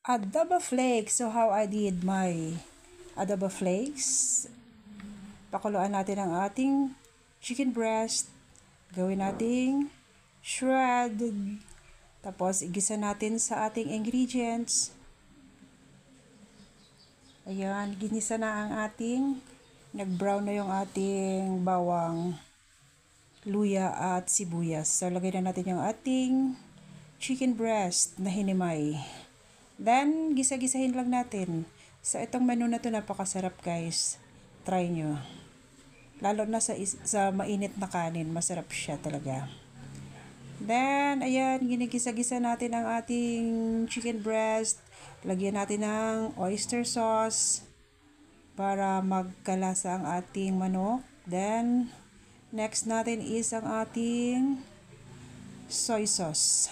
Adobo flakes. So how I did my adobo flakes. Pakuluan natin ang ating chicken breast. Gawin nating shredded. Tapos igisa natin sa ating ingredients. Ayan, ginisa na ang ating, nag-brown na yung ating bawang, luya at sibuyas. So lagay na natin yung ating chicken breast na hinimay. Then, gisa-gisahin lang natin. Sa itong menu na to napakasarap guys. Try nyo. Lalo na sa mainit na kanin, masarap siya talaga. Then, ayan, ginigisa-gisa natin ang ating chicken breast. Lagyan natin ng oyster sauce para magkalasa ang ating manok. Then, next natin is ang ating soy sauce.